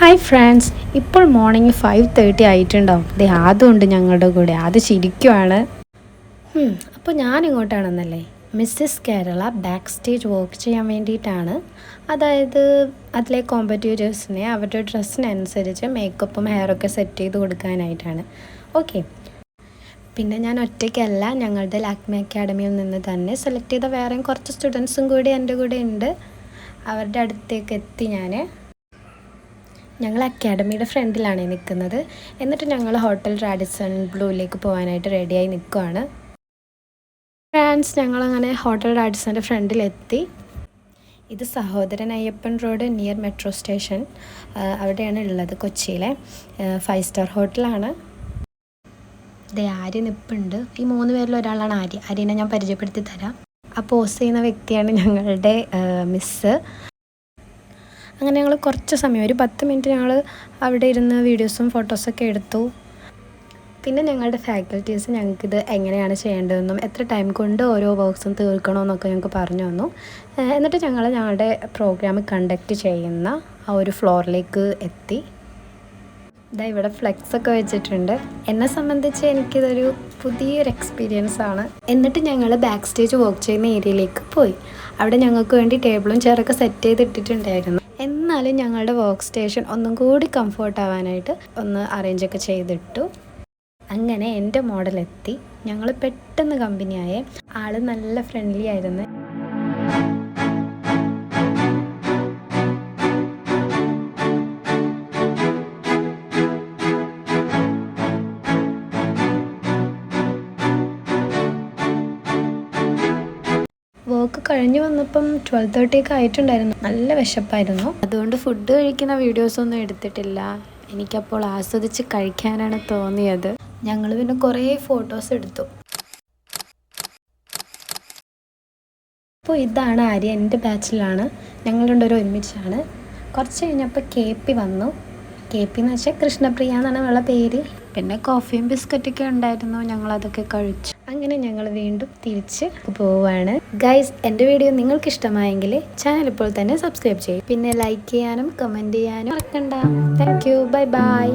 Hi friends, ഇപ്പോൾ morning 5:30 ആയിട്ടുണ്ടാവും. ദേ അതുകൊണ്ട് ഞങ്ങളുടെ കൂടെ അത് ചിരിക്കുവാണ്. അപ്പോൾ ഞാൻ ഇങ്ങോട്ടാണെന്നല്ലേ, Mrs Kerala back stage work ചെയ്യാൻ വേണ്ടിയിട്ടാണ്. അതായത് അതിലെ കോമ്പറ്റീറ്റേഴ്സിനെ അവരുടെ ഡ്രസ്സിനനുസരിച്ച് മേക്കപ്പും ഹെയറൊക്കെ സെറ്റ് ചെയ്ത് കൊടുക്കാനായിട്ടാണ്. ഓക്കെ, പിന്നെ ഞാൻ ഒറ്റയ്ക്കല്ല, ഞങ്ങളുടെ ലാക്മി അക്കാഡമിയിൽ നിന്ന് തന്നെ സെലക്ട് ചെയ്ത വേറെയും കുറച്ച് സ്റ്റുഡൻസും കൂടി എൻ്റെ കൂടെ ഉണ്ട്. അവരുടെ അടുത്തേക്ക് എത്തി ഞങ്ങൾ അക്കാഡമിയുടെ ഫ്രണ്ടിലാണ് നിൽക്കുന്നത്. എന്നിട്ട് ഞങ്ങൾ ഹോട്ടൽ റാഡിസൺ ബ്ലൂയിലേക്ക് പോകാനായിട്ട് റെഡിയായി നിൽക്കുവാണ്. ഫ്രണ്ട്സ്, ഞങ്ങളങ്ങനെ ഹോട്ടൽ റാഡിസൻ്റെ ഫ്രണ്ടിലെത്തി. ഇത് Sahodaran Ayyappan road near metro station അവിടെയാണ് ഉള്ളത്, കൊച്ചിയിലെ 5 സ്റ്റാർ ഹോട്ടലാണ്. ഇത് ആര്യ നിൽപ്പുണ്ട്. ഈ 3 പേരിൽ ഒരാളാണ് ആര്യ. ആര്യനെ ഞാൻ പരിചയപ്പെടുത്തി തരാം. ആ പോസ്റ്റ് ചെയ്യുന്ന വ്യക്തിയാണ് ഞങ്ങളുടെ മിസ്സ്. അങ്ങനെ ഞങ്ങൾ കുറച്ച് സമയം, ഒരു 10 മിനിറ്റ് ഞങ്ങൾ അവിടെ ഇരുന്ന് വീഡിയോസും ഫോട്ടോസൊക്കെ എടുത്തു. പിന്നെ ഞങ്ങളുടെ ഫാക്കൽറ്റീസ് ഞങ്ങൾക്കിത് എങ്ങനെയാണ് ചെയ്യേണ്ടതെന്നും എത്ര ടൈം കൊണ്ട് ഓരോ വർക്ക്സും തീർക്കണമെന്നൊക്കെ ഞങ്ങൾക്ക് പറഞ്ഞു തന്നു. എന്നിട്ട് ഞങ്ങളുടെ പ്രോഗ്രാം കണ്ടക്റ്റ് ചെയ്യുന്ന ആ ഒരു ഫ്ലോറിലേക്ക് എത്തി. ഇതാ ഇവിടെ ഫ്ലെക്സൊക്കെ വെച്ചിട്ടുണ്ട്. എന്നെ സംബന്ധിച്ച് എനിക്കിതൊരു പുതിയൊരു എക്സ്പീരിയൻസ് ആണ്. എന്നിട്ട് ഞങ്ങൾ ബാക്ക് സ്റ്റേജ് വർക്ക് ചെയ്യുന്ന ഏരിയയിലേക്ക് പോയി. അവിടെ ഞങ്ങൾക്ക് വേണ്ടി ടേബിളും ചെയറൊക്കെ സെറ്റ് ചെയ്തിട്ടിട്ടുണ്ടായിരുന്നു. എന്നാലും ഞങ്ങളുടെ വർക്ക് സ്റ്റേഷൻ ഒന്നും കൂടി കംഫർട്ട് ആവാനായിട്ട് ഒന്ന് അറേഞ്ചൊക്കെ ചെയ്തിട്ടു. അങ്ങനെ എൻ്റെ മോഡലെത്തി. ഞങ്ങൾ പെട്ടെന്ന് കമ്പനിയായ ആൾ നല്ല ഫ്രണ്ട്ലി ആയിരുന്നു. വർക്ക് കഴിഞ്ഞ് വന്നപ്പം 12:30 ഒക്കെ ആയിട്ടുണ്ടായിരുന്നു. നല്ല വിശപ്പായിരുന്നു. അതുകൊണ്ട് ഫുഡ് കഴിക്കുന്ന വീഡിയോസൊന്നും എടുത്തിട്ടില്ല. എനിക്കപ്പോൾ ആസ്വദിച്ച് കഴിക്കാനാണ് തോന്നിയത്. ഞങ്ങൾ പിന്നെ കുറേ ഫോട്ടോസ് എടുത്തു. അപ്പോൾ ഇതാണ് ആര്യ, എൻ്റെ ബാച്ചിലാണ്. ഞങ്ങൾ രണ്ടുപേരും ഒരുമിച്ചാണ്. കുറച്ച് കഴിഞ്ഞപ്പോൾ KP വന്നു. KP എന്ന് വെച്ചാൽ കൃഷ്ണപ്രിയ എന്നാണ് അവളുടെ പേര്. പിന്നെ കോഫിയും ബിസ്ക്കറ്റൊക്കെ ഉണ്ടായിരുന്നു. ഞങ്ങളതൊക്കെ കഴിച്ചു. അങ്ങനെ ഞങ്ങൾ വീണ്ടും തിരിച്ച് പോവുകയാണ്. ഗൈസ്, എൻ്റെ വീഡിയോ നിങ്ങൾക്ക് ഇഷ്ടമായെങ്കിൽ ചാനൽ ഇപ്പോൾ തന്നെ സബ്സ്ക്രൈബ് ചെയ്യും. പിന്നെ ലൈക്ക് ചെയ്യാനും കമൻറ്റ് ചെയ്യാനും മറക്കണ്ട. Thank you, bye bye.